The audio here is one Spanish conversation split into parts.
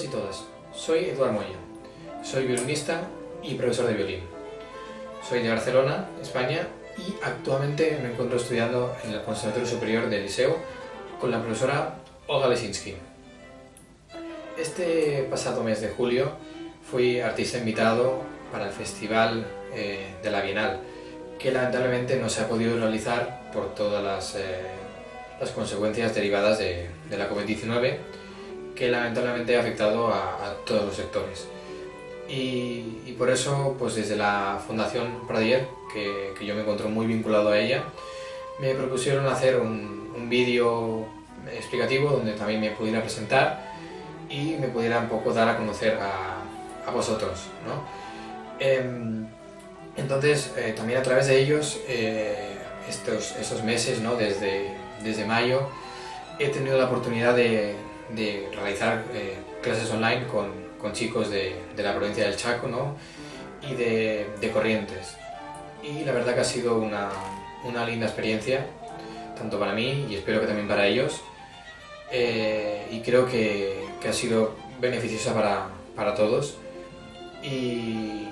todos y todas, soy Eduard Moya, soy violinista y profesor de violín. Soy de Barcelona, España, y actualmente me encuentro estudiando en el Conservatorio Superior del Liceo con la profesora Olga Lesinski. Este pasado mes de julio fui artista invitado para el Festival de la Bienal, que lamentablemente no se ha podido realizar por todas las consecuencias derivadas de la COVID-19, que lamentablemente ha afectado a todos los sectores. Y por eso, pues desde la Fundación Pradier, que yo me encuentro muy vinculado a ella, me propusieron hacer un vídeo explicativo donde también me pudiera presentar y me pudiera un poco dar a conocer a vosotros, ¿no? Entonces, también a través de ellos, esos meses, ¿no? Desde mayo, he tenido la oportunidad de realizar clases online con chicos de la provincia del Chaco, ¿no? Y de Corrientes. Y la verdad que ha sido una linda experiencia, tanto para mí y espero que también para ellos. Y creo que ha sido beneficiosa para todos. Y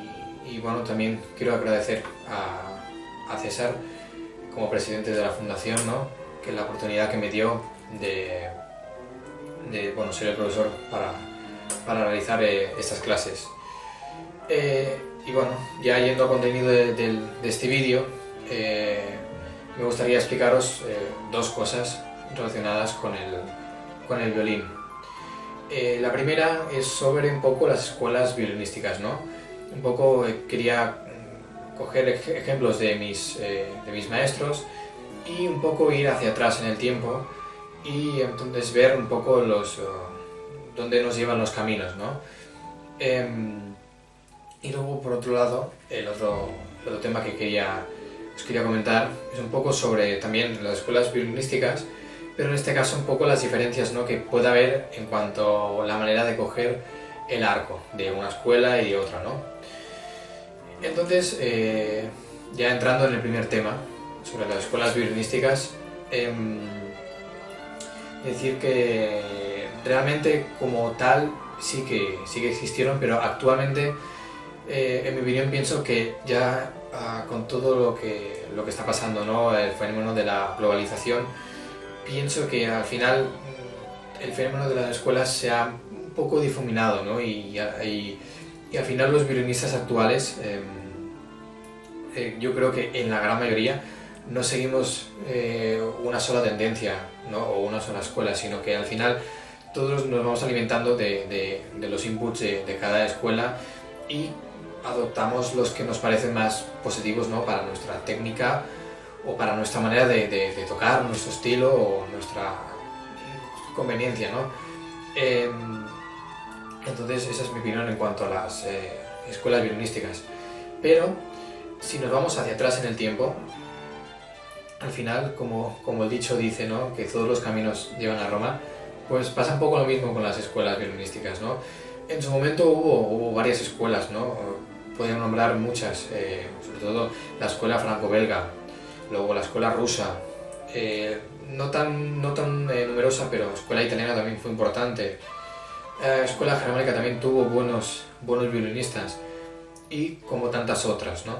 bueno, también quiero agradecer a César como presidente de la fundación, ¿no? Que la oportunidad que me dio de ser el profesor para realizar estas clases. Y bueno, ya yendo al contenido de este vídeo, me gustaría explicaros dos cosas relacionadas con el violín. La primera es sobre un poco las escuelas violinísticas, ¿no? Un poco quería coger ejemplos de mis maestros y un poco ir hacia atrás en el tiempo y entonces ver un poco dónde nos llevan los caminos, ¿no? Y luego, por otro lado, el otro tema que os quería comentar es un poco sobre también las escuelas violinísticas, pero en este caso un poco las diferencias, ¿no? Que puede haber en cuanto a la manera de coger el arco de una escuela y de otra, ¿no? Entonces, ya entrando en el primer tema sobre las escuelas violinísticas, decir que realmente como tal sí que existieron, pero actualmente, en mi opinión, pienso que ya con todo lo que está pasando, ¿no? El fenómeno de la globalización, pienso que al final el fenómeno de las escuelas se ha un poco difuminado, ¿no? Y al final los violinistas actuales, yo creo que en la gran mayoría no seguimos una sola tendencia, ¿no? O una sola escuela, sino que al final todos nos vamos alimentando de los inputs de cada escuela y adoptamos los que nos parecen más positivos, ¿no? Para nuestra técnica o para nuestra manera de tocar, nuestro estilo o nuestra conveniencia, ¿no? Entonces esa es mi opinión en cuanto a las escuelas violinísticas. Pero si nos vamos hacia atrás en el tiempo, al final, como el dicho dice, ¿no? Que todos los caminos llevan a Roma, pues pasa un poco lo mismo con las escuelas violinísticas, ¿no? En su momento hubo varias escuelas, ¿no? Podríamos nombrar muchas, sobre todo la escuela franco-belga, luego la escuela rusa, no tan numerosa, pero la escuela italiana también fue importante. La escuela germánica también tuvo buenos violinistas y como tantas otras, ¿no?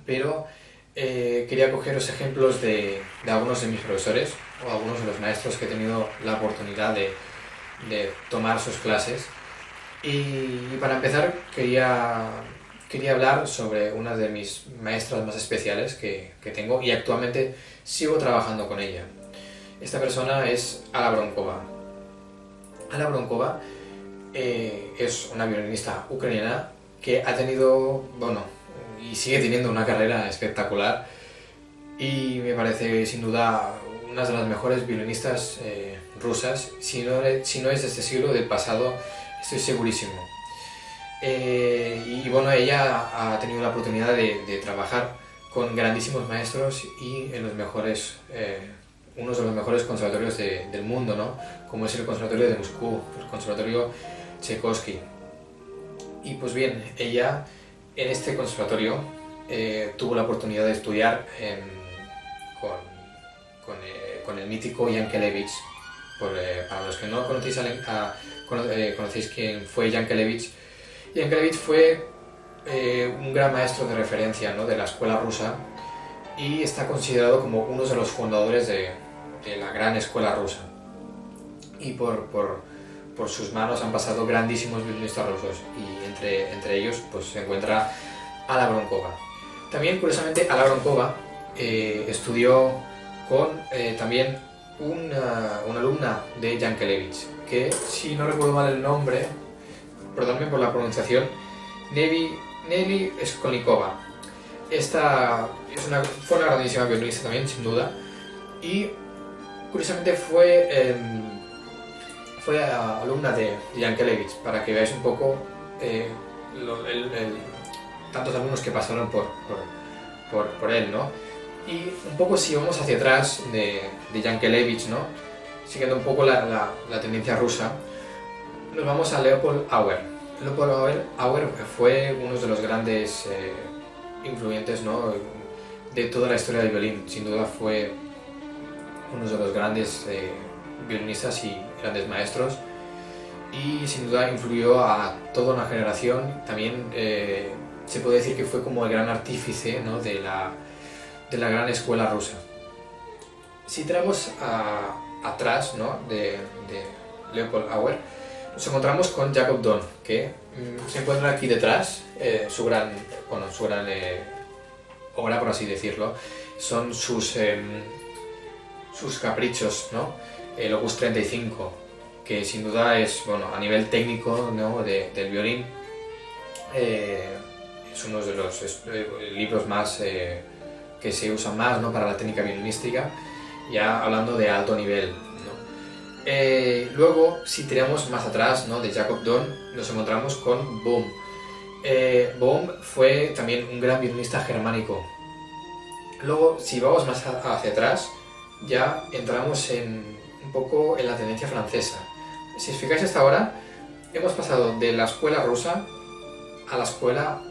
Pero quería cogeros ejemplos de algunos de mis profesores o algunos de los maestros que he tenido la oportunidad de tomar sus clases. Y para empezar quería hablar sobre una de mis maestras más especiales que tengo y actualmente sigo trabajando con ella. Esta persona es Alla Bronkova. Alla Bronkova es una violinista ucraniana que ha tenido, y sigue teniendo una carrera espectacular y me parece sin duda una de las mejores violinistas rusas, si no es de este siglo, del pasado, estoy segurísimo. Y bueno, ella ha tenido la oportunidad de trabajar con grandísimos maestros y en unos de los mejores conservatorios del mundo, ¿no? Como es el Conservatorio de Moscú, el Conservatorio Tchaikovsky. Y pues bien, ella en este conservatorio tuvo la oportunidad de estudiar con el mítico Yankelevich, para los que no conocéis, conocéis quién fue Yankelevich. Yankelevich fue un gran maestro de referencia, ¿no?, de la escuela rusa, y está considerado como uno de los fundadores de la gran escuela rusa. Y por sus manos han pasado grandísimos violinistas rusos, y entre ellos pues, se encuentra Alla Gronkova. También, curiosamente, Alla Gronkova estudió con también una alumna de Yankelevich, que, si no recuerdo mal el nombre, perdóname por la pronunciación, Nelly Skolnikova. Esta fue una grandísima violinista también, sin duda, y curiosamente fue alumna de Yankelevich, para que veáis un poco tantos alumnos que pasaron por él, ¿no? Y un poco, si vamos hacia atrás de Yankelevich, ¿no?, siguiendo un poco la tendencia rusa, nos vamos a Leopold Auer. Leopold Auer fue uno de los grandes influyentes, ¿no?, de toda la historia del violín. Sin duda fue uno de los grandes violinistas y grandes maestros, y sin duda influyó a toda una generación. También se puede decir que fue como el gran artífice, ¿no?, de la gran escuela rusa. Si tenemos atrás, ¿no?, de Leopold Auer, nos encontramos con Jacob Donn, que se encuentra aquí detrás. Su gran obra, por así decirlo, son sus caprichos, ¿no?, el Opus 35, que sin duda es, bueno, a nivel técnico, ¿no?, del violín, es uno de los libros más que se usan más, ¿no?, para la técnica violinística, ya hablando de alto nivel, ¿no? Luego, si tiramos más atrás, ¿no?, de Jacob Donn, nos encontramos con Bohm. Bohm fue también un gran violinista germánico. Luego, si vamos más hacia atrás, ya entramos un poco en la tendencia francesa. Si os fijáis, hasta ahora hemos pasado de la escuela rusa a la escuela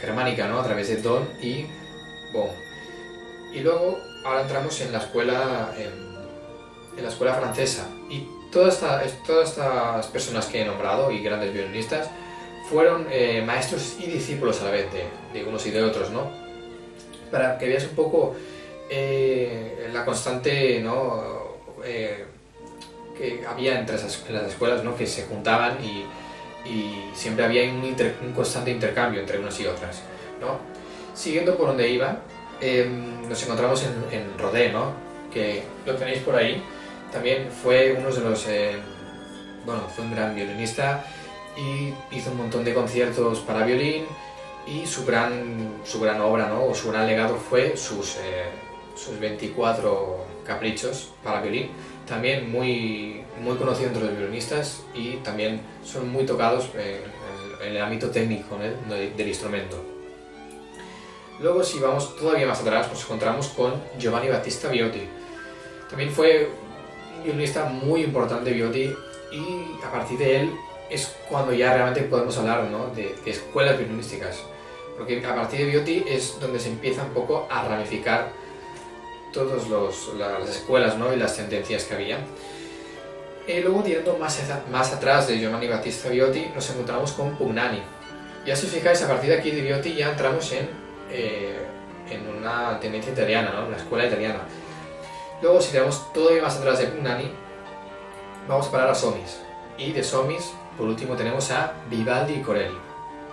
germánica, ¿no?, a través de Donn y Bohm. Y luego ahora entramos en la escuela francesa, y todas estas personas que he nombrado y grandes violinistas fueron maestros y discípulos a la vez de unos y de otros, ¿no?, para que veas un poco la constante, ¿no?, que había en las escuelas, ¿no?, que se juntaban, y siempre había un constante intercambio entre unas y otras, ¿no? Siguiendo por donde iba, nos encontramos en Rodé, ¿no?, que lo tenéis por ahí. También fue uno de los fue un gran violinista, y hizo un montón de conciertos para violín, y su gran obra, ¿no?, o su gran legado fue sus 24 caprichos para violín, también muy conocido entre los violinistas, y también son muy tocados en el ámbito técnico, ¿no?, del instrumento. Luego, si vamos todavía más atrás, nos encontramos con Giovanni Battista Viotti. También fue un violinista muy importante, Viotti, y a partir de él es cuando ya realmente podemos hablar, ¿no?, de escuelas violinísticas, porque a partir de Viotti es donde se empieza un poco a ramificar todas las escuelas, ¿no?, y las tendencias que había. Luego, tirando más atrás de Giovanni Battista Viotti, nos encontramos con Pugnani. Ya, si os fijáis, a partir de aquí de Viotti ya entramos en una tendencia italiana, ¿no?, una escuela italiana. Luego, si tiramos todavía más atrás de Pugnani, vamos a parar a Somis, y de Somis, por último, tenemos a Vivaldi y Corelli,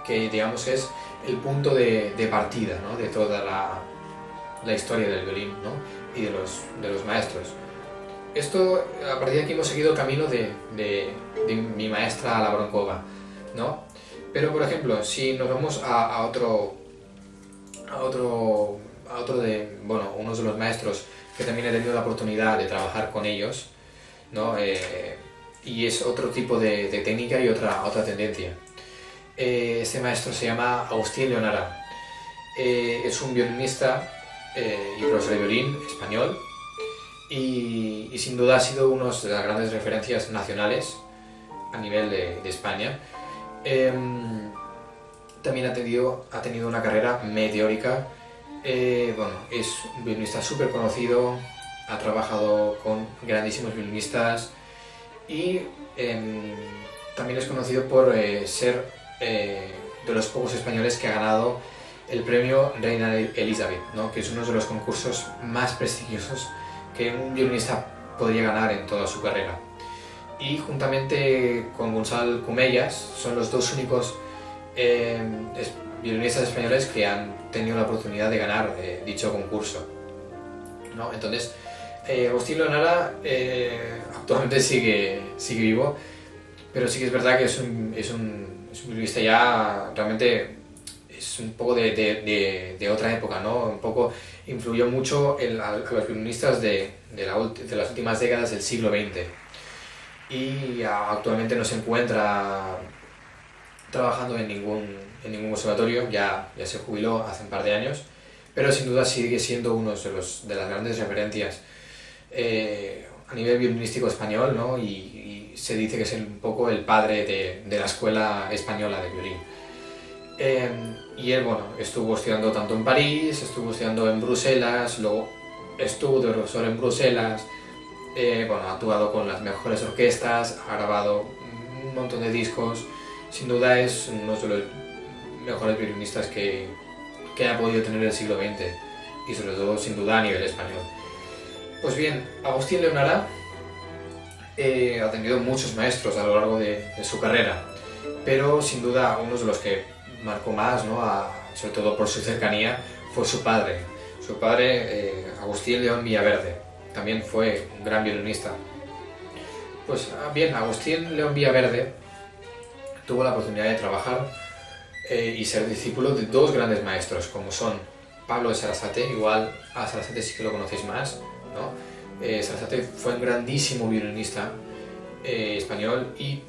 que, digamos, es el punto de partida, ¿no?, de toda la historia del violín, ¿no?, y de los maestros. Esto, a partir de aquí hemos seguido el camino de mi maestra Alla Gronkova, ¿no? Pero, por ejemplo, si nos vamos a otro de, bueno, uno de los maestros que también he tenido la oportunidad de trabajar con ellos, ¿no?, y es otro tipo de técnica y otra tendencia. Este maestro se llama Agustín Leonara. Es un violinista y profesor de violín español, y sin duda ha sido una de las grandes referencias nacionales a nivel de España. También ha tenido una carrera meteórica. Es un violinista súper conocido, ha trabajado con grandísimos violinistas y también es conocido por ser de los pocos españoles que ha ganado el premio Reina Elizabeth, ¿no? Que es uno de los concursos más prestigiosos que un violinista podría ganar en toda su carrera. Y juntamente con Gonçal Comellas son los dos únicos violinistas españoles que han tenido la oportunidad de ganar dicho concurso, ¿no? Entonces, Agustín Leonara actualmente sigue vivo, pero sí que es verdad que es un violinista ya realmente es un poco de otra época, ¿no? Un poco influyó mucho a los violinistas de las últimas décadas del siglo XX y actualmente no se encuentra trabajando en ningún conservatorio, ya se jubiló hace un par de años, pero sin duda sigue siendo uno de las grandes referencias a nivel violinístico español, ¿no? Y se dice que es un poco el padre de la escuela española de violín. Y él, bueno, estuvo estudiando tanto en París, estuvo estudiando en Bruselas, luego estuvo de profesor en Bruselas, bueno, ha actuado con las mejores orquestas, ha grabado un montón de discos, sin duda es uno de los mejores violinistas que ha podido tener el siglo XX y sobre todo sin duda a nivel español. Pues bien, Agustín Leonara ha tenido muchos maestros a lo largo de su carrera, pero sin duda uno de los que marcó más, ¿no? Sobre todo por su cercanía, fue su padre. Su padre, Agustín León Villaverde, también fue un gran violinista. Pues bien, Agustín León Villaverde tuvo la oportunidad de trabajar y ser discípulo de dos grandes maestros, como son Pablo de Sarasate, igual a Sarasate sí que lo conocéis más, ¿no? Sarasate fue un grandísimo violinista español y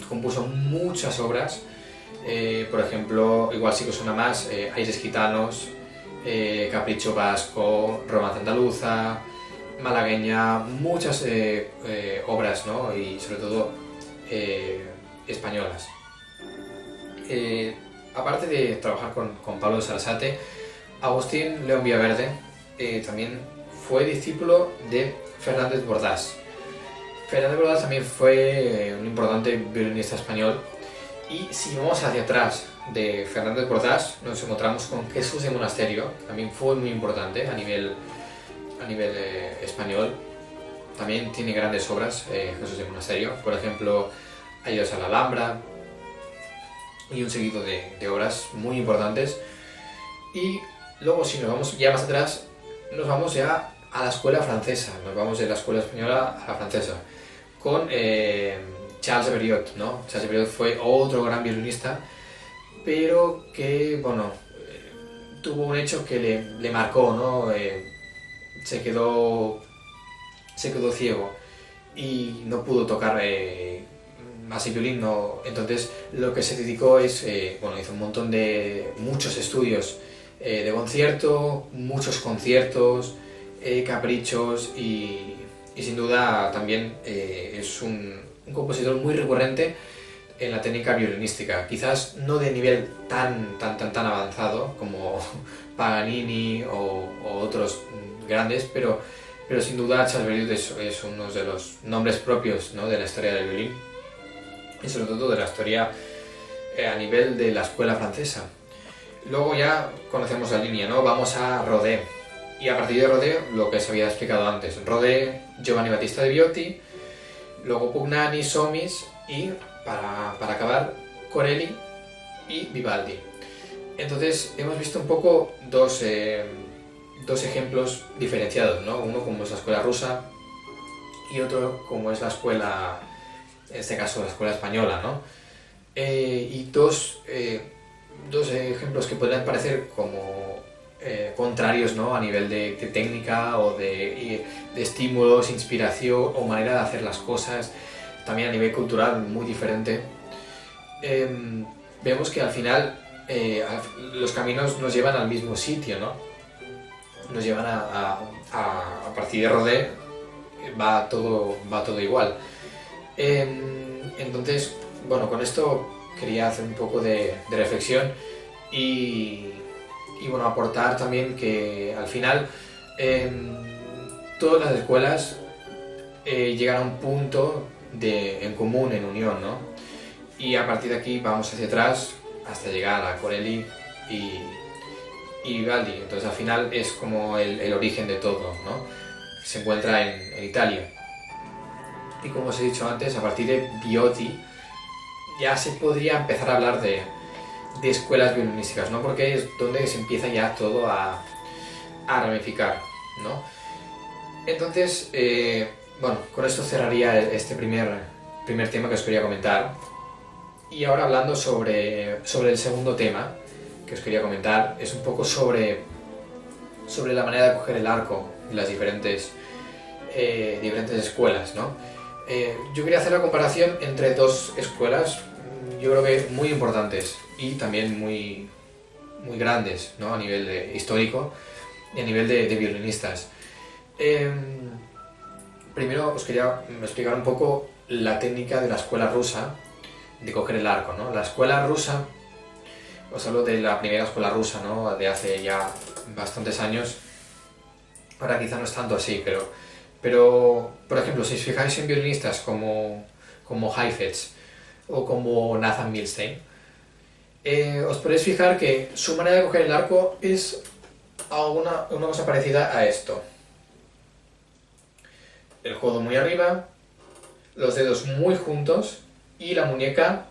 compuso muchas obras, por ejemplo, igual sí que suena más, Aires Gitanos, Capricho Vasco, Romance Andaluza, Malagueña, muchas obras, ¿no? Y sobre todo españolas. Aparte de trabajar con Pablo de Sarasate, Agustín León Villaverde también fue discípulo de Fernández Bordás. Fernández Bordás también fue un importante violinista español y si vamos hacia atrás de Fernández Bordás nos encontramos con Jesús de Monasterio, también fue muy importante a nivel español. También tiene grandes obras Jesús de Monasterio, por ejemplo Ayudas a la Alhambra y un seguido de obras muy importantes. Y luego si nos vamos ya más atrás, nos vamos ya a la escuela francesa, nos vamos de la escuela española a la francesa, con Charles Berriot, ¿no? Charles Berriot fue otro gran violinista, pero que, bueno, tuvo un hecho que le marcó, ¿no? Se quedó ciego y no pudo tocar más el violín, no. Entonces lo que se dedicó es, bueno, hizo muchos estudios de concierto, muchos conciertos, caprichos y sin duda también es un compositor muy recurrente en la técnica violinística, quizás no de nivel tan avanzado como Paganini o otros grandes, pero sin duda Charles Berriot es uno de los nombres propios, ¿no? De la historia del violín y sobre todo de la historia a nivel de la escuela francesa. Luego ya conocemos la línea, ¿no? Vamos a Rodé. Y a partir de Rodé, lo que se había explicado antes. Rodé, Giovanni Battista de Viotti, luego Pugnani, Somis y, para acabar, Corelli y Vivaldi. Entonces hemos visto un poco dos ejemplos diferenciados, ¿no? Uno como es la escuela rusa y otro como es la escuela, en este caso la escuela española, ¿no? Y dos ejemplos que podrían parecer como contrarios, ¿no? A nivel de técnica o de estímulos, inspiración o manera de hacer las cosas, también a nivel cultural muy diferente. Vemos que al final los caminos nos llevan al mismo sitio, ¿no? Nos llevan a partir de Rodé, va todo igual. Entonces, bueno, con esto quería hacer un poco de reflexión y bueno, aportar también que al final todas las escuelas llegan a un punto en común, en unión, ¿no? Y a partir de aquí vamos hacia atrás hasta llegar a Corelli y Vivaldi. Entonces al final es como el origen de todo, ¿no? Se encuentra en Italia. Y como os he dicho antes, a partir de Viotti ya se podría empezar a hablar de escuelas violinísticas, ¿no? Porque es donde se empieza ya todo a ramificar, ¿no? Entonces, bueno, con esto cerraría este primer tema que os quería comentar. Y ahora hablando sobre el segundo tema que os quería comentar, es un poco sobre la manera de coger el arco en las diferentes escuelas, ¿no? Yo quería hacer la comparación entre dos escuelas, yo creo que muy importantes y también muy grandes, ¿no? A nivel histórico y a nivel de violinistas. Primero os quería explicar un poco la técnica de la escuela rusa de coger el arco, ¿no? La escuela rusa, os hablo de la primera escuela rusa, ¿no? De hace ya bastantes años. Ahora quizá no es tanto así, pero por ejemplo, si os fijáis en violinistas como Heifetz o como Nathan Milstein, os podéis fijar que su manera de coger el arco es una cosa parecida a esto. El codo muy arriba, los dedos muy juntos y la muñeca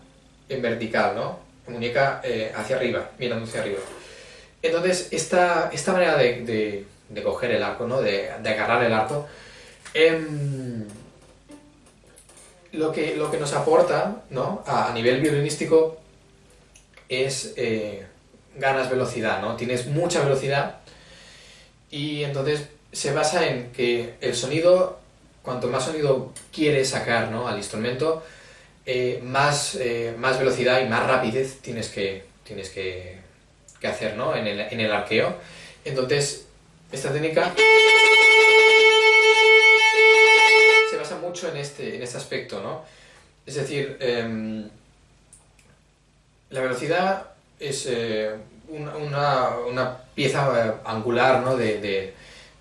en vertical, ¿no? La muñeca hacia arriba, mirando hacia arriba. Entonces, esta manera de coger el arco, ¿no? De agarrar el arco, lo que nos aporta, ¿no? A nivel violinístico es ganas velocidad, ¿no? Tienes mucha velocidad y entonces se basa en que el sonido, cuanto más sonido quieres sacar, ¿no? Al instrumento, más velocidad y más rapidez tienes que hacer, ¿no? en el arqueo. Entonces, esta técnica se basa mucho en este aspecto, ¿no? Es decir, la velocidad es una pieza angular, ¿no? de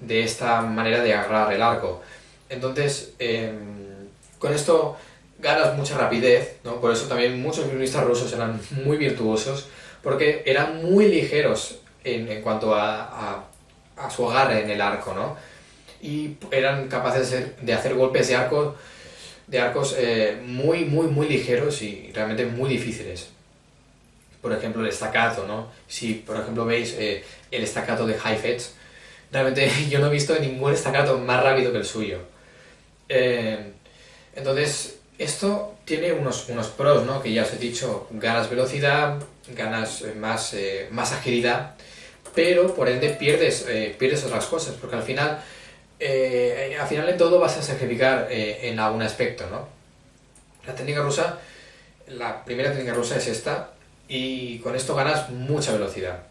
esta manera de agarrar el arco. Entonces, con esto ganas mucha rapidez, ¿no? Por eso también muchos violinistas rusos eran muy virtuosos, porque eran muy ligeros en cuanto a su agarre en el arco, ¿no? Y eran capaces de hacer golpes de arcos muy ligeros y realmente muy difíciles. Por ejemplo, el staccato, ¿no? Si, por ejemplo, veis el staccato de Heifetz, realmente yo no he visto ningún staccato más rápido que el suyo. Entonces, esto tiene unos pros, ¿no? Que ya os he dicho, ganas velocidad, ganas más agilidad, pero por ende pierdes otras cosas, porque al final en todo vas a sacrificar en algún aspecto, ¿no? La primera técnica rusa es esta, y con esto ganas mucha velocidad.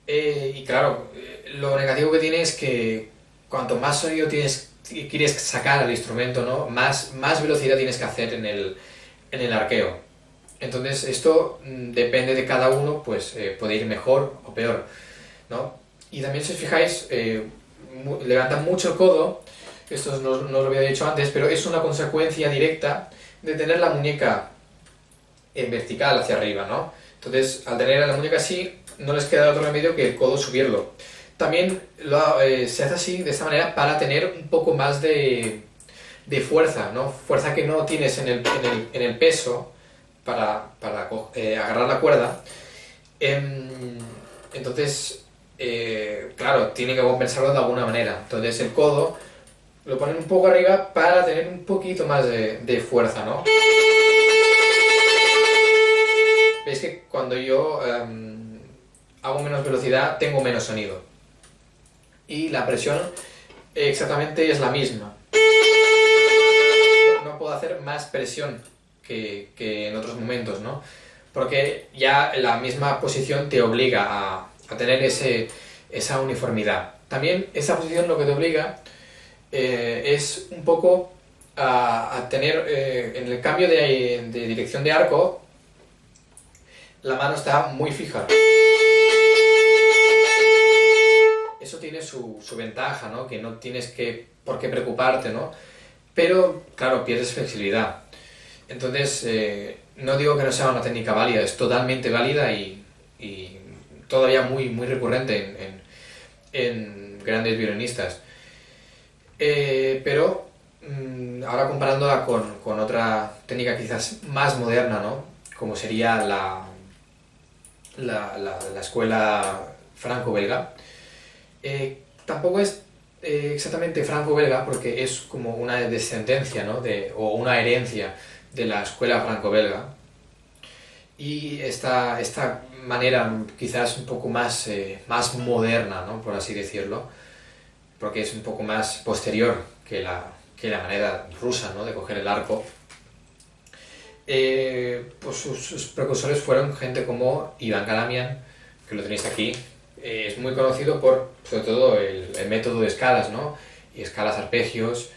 Y claro, lo negativo que tiene es que cuanto más sonido quieres sacar al instrumento, ¿no? Más velocidad tienes que hacer en el arqueo. Entonces esto depende de cada uno, pues puede ir mejor o peor, ¿no? Y también si os fijáis, levantan mucho el codo, esto no os lo había dicho antes, pero es una consecuencia directa de tener la muñeca en vertical hacia arriba, ¿no? Entonces, al tener la muñeca así, no les queda otro remedio que el codo subirlo. También se hace así, de esta manera, para tener un poco más de fuerza, ¿no? Fuerza que no tienes en el peso para agarrar la cuerda. Entonces, claro, tiene que compensarlo de alguna manera. Entonces el codo lo ponen un poco arriba para tener un poquito más de fuerza, ¿no? Veis que cuando yo hago menos velocidad, tengo menos sonido. Y la presión exactamente es la misma. No puedo hacer más presión que en otros momentos, ¿no? Porque ya la misma posición te obliga a tener esa uniformidad. También esa posición lo que te obliga es un poco a tener, en el cambio de dirección de arco, la mano está muy fija. eso tiene su ventaja, ¿no? Que no tienes por qué preocuparte, ¿no? Pero, claro, pierdes flexibilidad. Entonces, no digo que no sea una técnica válida, es totalmente válida y todavía muy, muy recurrente en grandes violinistas. Pero ahora comparándola con otra técnica quizás más moderna, ¿no? Como sería la escuela franco-belga, tampoco es exactamente franco-belga porque es como una descendencia, ¿no? O una herencia de la escuela franco-belga, y esta manera quizás un poco más moderna, ¿no? Por así decirlo, porque es un poco más posterior que la manera rusa, ¿no? De coger el arco. Pues sus precursores fueron gente como Iván Galamian, que lo tenéis aquí. Es muy conocido por, sobre todo, el método de escalas, ¿no? Y escalas, arpegios.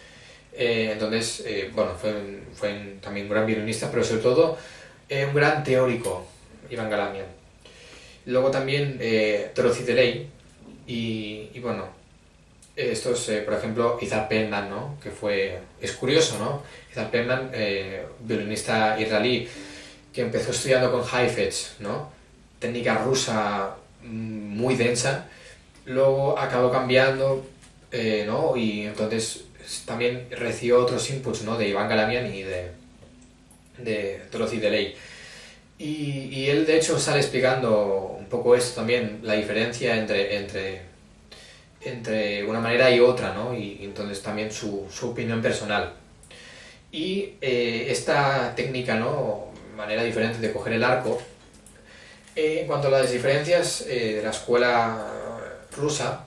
Entonces, bueno, fue también un gran violinista, pero sobre todo un gran teórico, Iván Galamian. Luego también Dorothy DeLay y bueno, estos, por ejemplo, Izar Pelman, ¿no? Es curioso, ¿no? Izar Pelman, violinista israelí, que empezó estudiando con Heifetz, ¿no? Técnica rusa muy densa, luego acabó cambiando, ¿no? Y entonces también recibió otros inputs, ¿no? De Iván Galamian y de Dorothy DeLay. Y él, de hecho, sale explicando un poco esto también, la diferencia entre una manera y otra, ¿no? Y entonces también su opinión personal. Y esta técnica, ¿no? Manera diferente de coger el arco. En cuanto a las diferencias de la escuela rusa,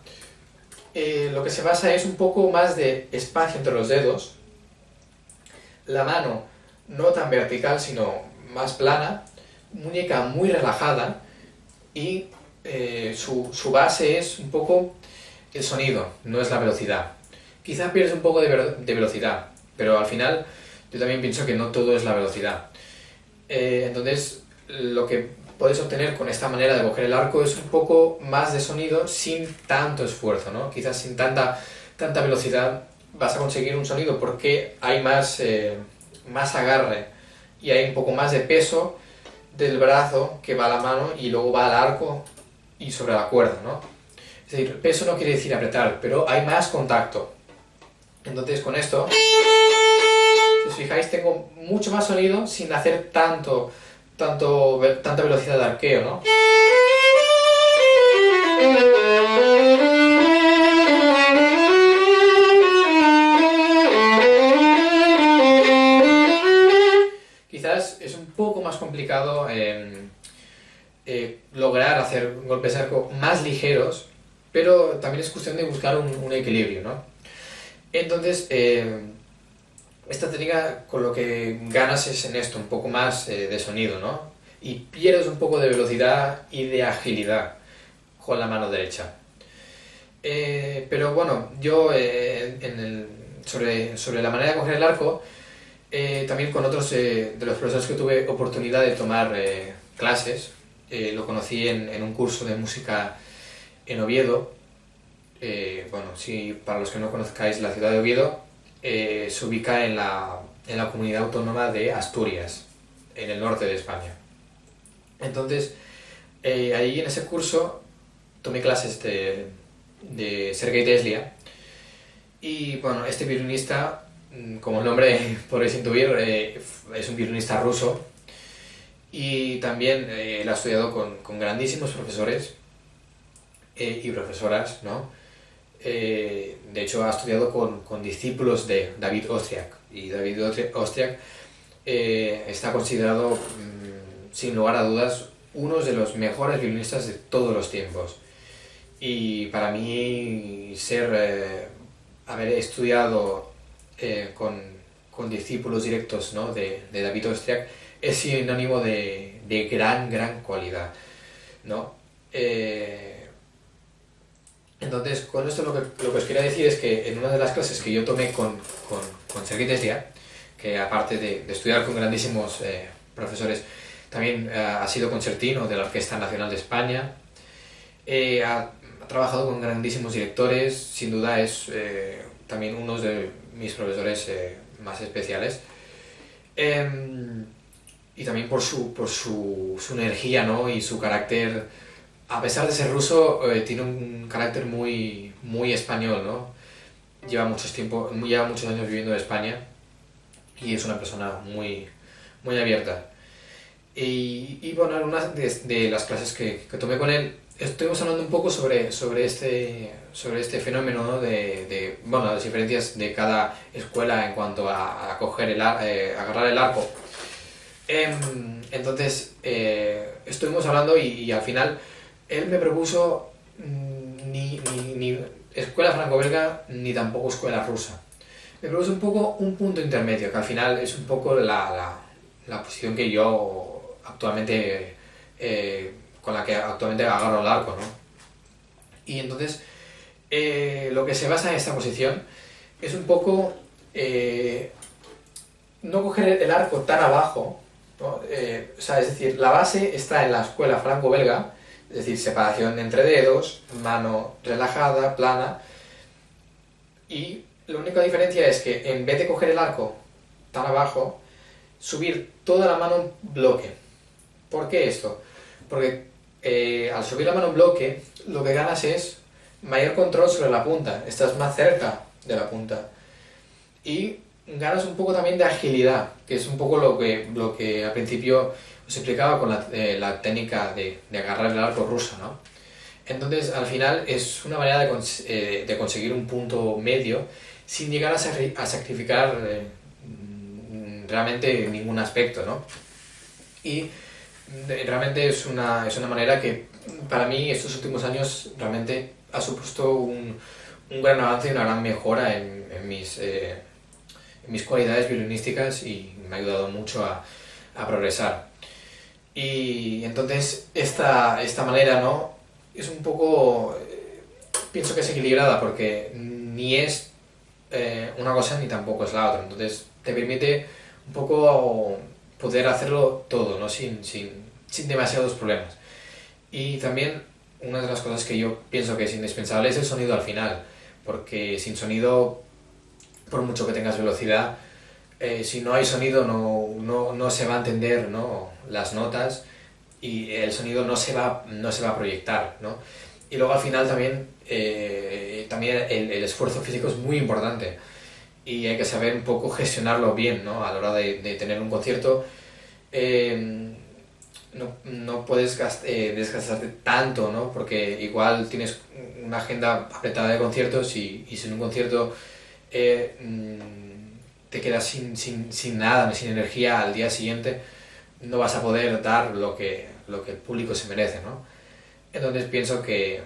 lo que se basa es un poco más de espacio entre los dedos, la mano no tan vertical sino más plana, muñeca muy relajada y su base es un poco el sonido, no es la velocidad. Quizá pierdes un poco de velocidad, pero al final yo también pienso que no todo es la velocidad. Entonces, lo que puedes obtener con esta manera de coger el arco es un poco más de sonido sin tanto esfuerzo, ¿no? Quizás sin tanta velocidad vas a conseguir un sonido porque hay más agarre y hay un poco más de peso del brazo que va a la mano y luego va al arco y sobre la cuerda, ¿no? Es decir, peso no quiere decir apretar, pero hay más contacto. Entonces con esto, si os fijáis, tengo mucho más sonido sin hacer tanta velocidad de arqueo, ¿no? Quizás es un poco más complicado lograr hacer golpes de arco más ligeros, pero también es cuestión de buscar un equilibrio, ¿no? Entonces, esta técnica con lo que ganas es en esto, un poco más de sonido, ¿no? Y pierdes un poco de velocidad y de agilidad con la mano derecha. Pero bueno, yo sobre la manera de coger el arco, también con otros de los profesores que tuve oportunidad de tomar clases, lo conocí en un curso de música en Oviedo. Bueno, sí, para los que no conozcáis, la ciudad de Oviedo se ubica en la comunidad autónoma de Asturias, en el norte de España. Entonces, ahí en ese curso tomé clases de Sergei Teslia y bueno, este violinista, como el nombre podréis intuir, es un violinista ruso y también él ha estudiado con grandísimos profesores y profesoras, ¿no? De hecho ha estudiado con discípulos de David Ostriak y David Ostriak está considerado sin lugar a dudas uno de los mejores violinistas de todos los tiempos, y para mí haber estudiado con discípulos directos, ¿no? de David Ostriak es sinónimo de gran cualidad, ¿no? Entonces, con esto lo que os quería decir es que en una de las clases que yo tomé con Sergei Teslia, que aparte de estudiar con grandísimos profesores, también ha sido concertino de la Orquesta Nacional de España, ha trabajado con grandísimos directores, sin duda es también uno de mis profesores más especiales. Y también por su energía, ¿no? Y su carácter, a pesar de ser ruso, tiene un carácter muy español, ¿no? Lleva muchos años viviendo en España y es una persona muy abierta. Y bueno, en una de las clases que tomé con él, estuvimos hablando un poco sobre este fenómeno, ¿no? Bueno, las diferencias de cada escuela en cuanto a agarrar el arco. Entonces, estuvimos hablando y al final él me propuso ni escuela franco-belga ni tampoco escuela rusa. Me propuso un poco un punto intermedio, que al final es un poco la posición que yo actualmente, con la que actualmente agarro el arco, ¿no? Y entonces, lo que se basa en esta posición es un poco no coger el arco tan abajo, ¿no? O sea, es decir, la base está en la escuela franco-belga, es decir, separación entre dedos, mano relajada, plana, y la única diferencia es que en vez de coger el arco tan abajo, subir toda la mano en bloque. ¿Por qué esto? Porque al subir la mano en bloque, lo que ganas es mayor control sobre la punta, estás más cerca de la punta. Y ganas un poco también de agilidad, que es un poco lo que al principio os explicaba con la técnica de agarrar el arco ruso, ¿no? Entonces, al final es una manera de conseguir un punto medio sin llegar a sacrificar realmente ningún aspecto, ¿no? Y realmente es una manera que para mí estos últimos años realmente ha supuesto un gran avance y una gran mejora en mis cualidades violinísticas y me ha ayudado mucho a progresar. Y entonces esta manera, ¿no? Es un poco, pienso que es equilibrada porque ni es una cosa ni tampoco es la otra. Entonces te permite un poco poder hacerlo todo, ¿no? Sin demasiados problemas. Y también una de las cosas que yo pienso que es indispensable es el sonido al final, porque sin sonido, por mucho que tengas velocidad, si no hay sonido no se va a entender, ¿no? Las notas y el sonido no se va a proyectar, ¿no? Y luego al final también el esfuerzo físico es muy importante y hay que saber un poco gestionarlo bien, ¿no? A la hora de tener un concierto. No puedes desgastarte tanto, ¿no? Porque igual tienes una agenda apretada de conciertos y sin un concierto te quedas sin nada, sin energía al día siguiente, no vas a poder dar lo que el público se merece, ¿no? Entonces pienso que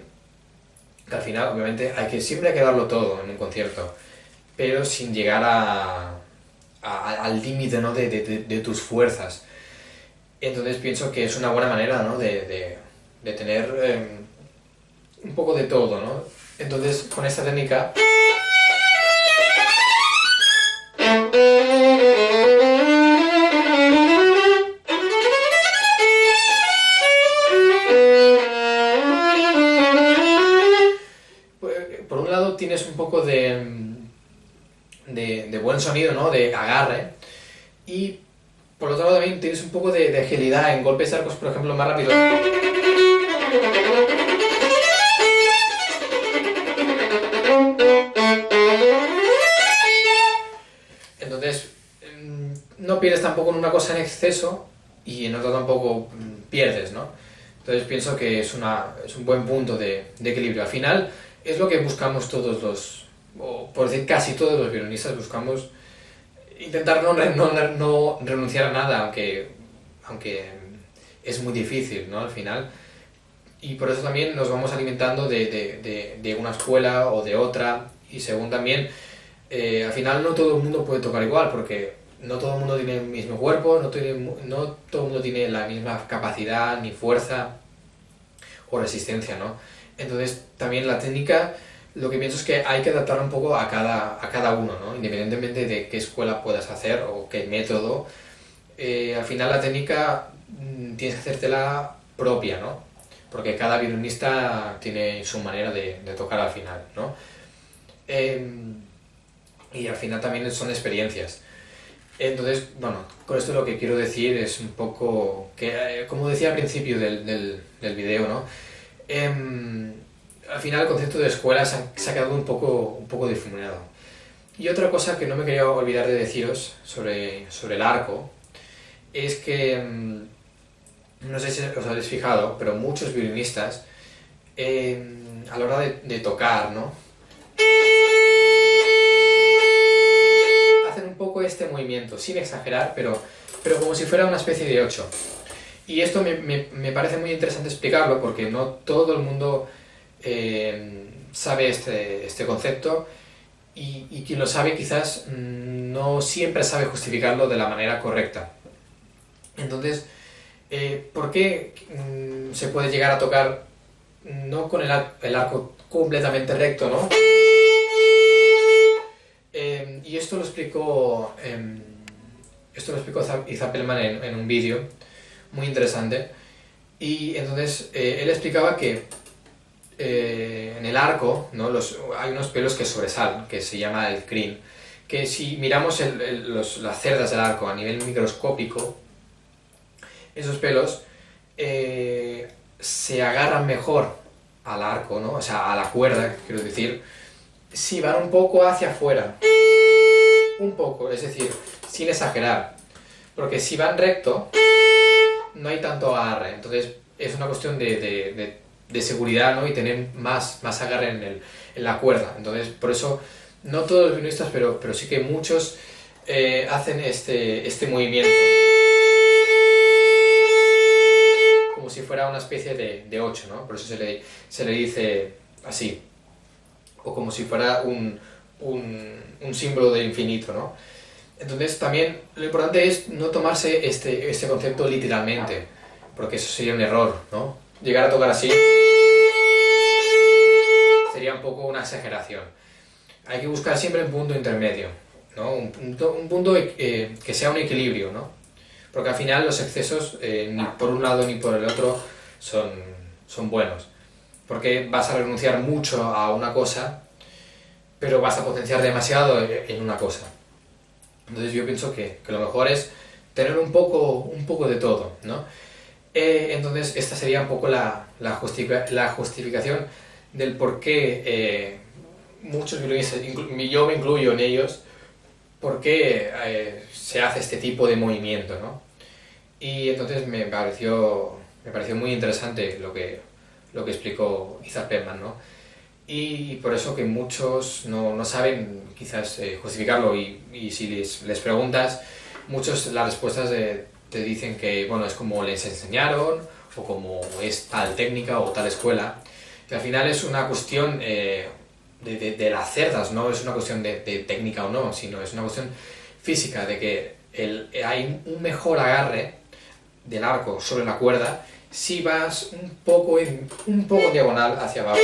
al final, obviamente, siempre hay que darlo todo en un concierto, pero sin llegar al límite, ¿no? de tus fuerzas. Entonces pienso que es una buena manera, ¿no? de tener un poco de todo, ¿no? Entonces, con esta técnica por un lado tienes un poco de buen sonido, ¿no? De agarre, y por otro lado también tienes un poco de agilidad en golpes de arcos, por ejemplo, más rápidos. Entonces, no pierdes tampoco en una cosa en exceso y en otra tampoco pierdes, ¿no? Entonces pienso que es un buen punto de equilibrio. Al final es lo que buscamos o por decir casi todos los violinistas, buscamos intentar no renunciar a nada, aunque es muy difícil, ¿no? Al final. Y por eso también nos vamos alimentando de una escuela o de otra, y según también, al final no todo el mundo puede tocar igual, porque no todo el mundo tiene el mismo cuerpo, no todo el mundo tiene la misma capacidad, ni fuerza o resistencia, ¿no? Entonces también la técnica, lo que pienso es que hay que adaptarla un poco a cada uno, ¿no? Independientemente de qué escuela puedas hacer o qué método, al final la técnica tienes que hacértela propia, ¿no? porque cada violinista tiene su manera de tocar al final, ¿no? Y al final también son experiencias. Entonces, bueno, con esto lo que quiero decir es un poco que, como decía al principio del video, ¿no? Al final el concepto de escuela se ha quedado un poco difuminado. Y otra cosa que no me quería olvidar de deciros sobre el arco es que, no sé si os habéis fijado, pero muchos violinistas, a la hora de tocar, ¿no? Hacen un poco este movimiento, sin exagerar, pero como si fuera una especie de 8. Y esto me parece muy interesante explicarlo porque no todo el mundo sabe este concepto y quien lo sabe quizás no siempre sabe justificarlo de la manera correcta. Entonces, ¿por qué se puede llegar a tocar no con el arco completamente recto, ¿no? Y esto lo explicó Isaac Pelman en un vídeo muy interesante. Y entonces él explicaba que en el arco, ¿no? Hay unos pelos que sobresalen, que se llama el crin, que si miramos las cerdas del arco a nivel microscópico, esos pelos se agarran mejor al arco, ¿no? O sea, a la cuerda, quiero decir, si van un poco hacia afuera. Un poco, es decir, sin exagerar. Porque si van recto, no hay tanto agarre. Entonces, es una cuestión de seguridad, ¿no? Y tener más agarre en la cuerda. Entonces, por eso, no todos los violinistas, pero sí que muchos hacen este movimiento. Como si fuera una especie de 8, ¿no? Por eso se le dice así. O como si fuera un símbolo de infinito, ¿no? Entonces también lo importante es no tomarse este concepto literalmente, porque eso sería un error, ¿no? Llegar a tocar así sería un poco una exageración. Hay que buscar siempre un punto intermedio, ¿no? Un punto que sea un equilibrio, ¿no? Porque al final los excesos ni por un lado ni por el otro son buenos, porque vas a renunciar mucho a una cosa, pero vas a potenciar demasiado en una cosa. Entonces yo pienso que lo mejor es tener un poco de todo, ¿no? Entonces esta sería un poco la justificación del por qué muchos violinistas, yo me incluyo en ellos, por qué se hace este tipo de movimiento, ¿no? Y entonces me pareció muy interesante lo que explicó Isaac Pelman, ¿no? Y por eso que muchos no saben quizás justificarlo y si les preguntas, muchos las respuestas te dicen que bueno, es como les enseñaron o como es tal técnica o tal escuela. Y al final es una cuestión de las cerdas, no es una cuestión de técnica o no, sino es una cuestión física, de que hay un mejor agarre del arco sobre la cuerda si vas un poco en diagonal hacia abajo.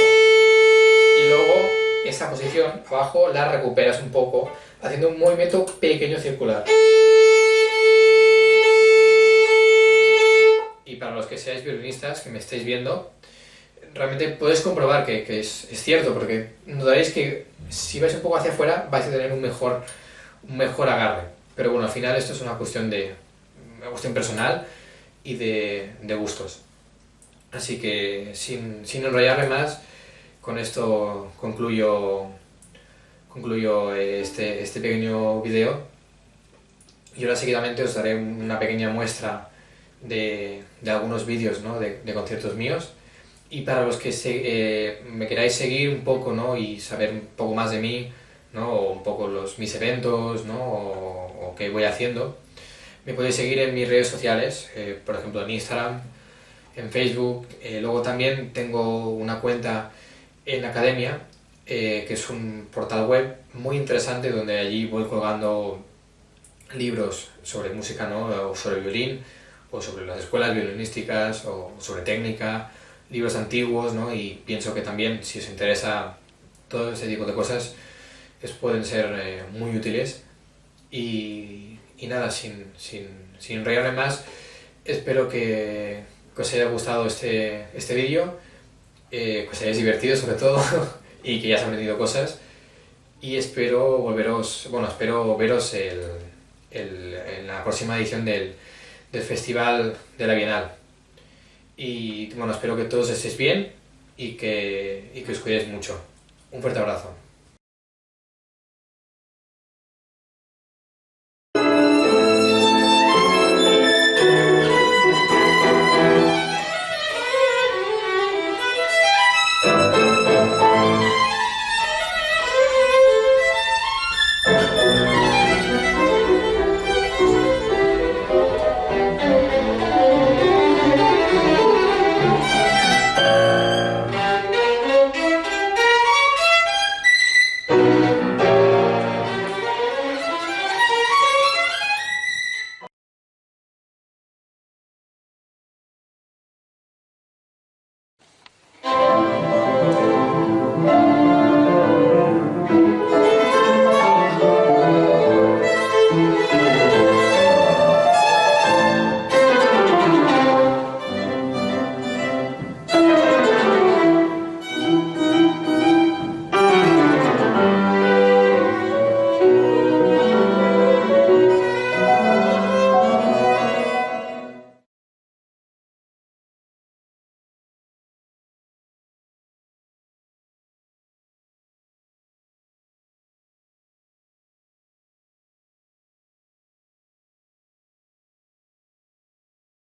Y luego esa posición abajo la recuperas un poco haciendo un movimiento pequeño circular. Y para los que seáis violinistas, que me estáis viendo, realmente puedes comprobar que es cierto, porque notaréis que si vais un poco hacia afuera vais a tener un mejor agarre. Pero bueno, al final esto es una cuestión personal y de gustos. Así que sin enrollarme más, con esto concluyo este pequeño video y ahora seguidamente os daré una pequeña muestra de algunos vídeos, ¿no? de conciertos míos, y para los que me queráis seguir un poco, ¿no? y saber un poco más de mí, ¿no? o un poco mis eventos, ¿no? o qué voy haciendo, me podéis seguir en mis redes sociales, por ejemplo en Instagram, en Facebook. Luego también tengo una cuenta en la academia, que es un portal web muy interesante donde allí voy colgando libros sobre música, ¿no? o sobre violín, o sobre las escuelas violinísticas, o sobre técnica, libros antiguos, ¿no? y pienso que también si os interesa todo ese tipo de cosas pueden ser muy útiles. Y nada, sin enrollarme más, espero que que os haya gustado este vídeo, que os hayáis divertido sobre todo y que hayáis aprendido cosas. Y espero espero veros en la próxima edición del Festival de la Bienal. Y bueno, espero que todos estéis bien y que os cuidéis mucho. Un fuerte abrazo.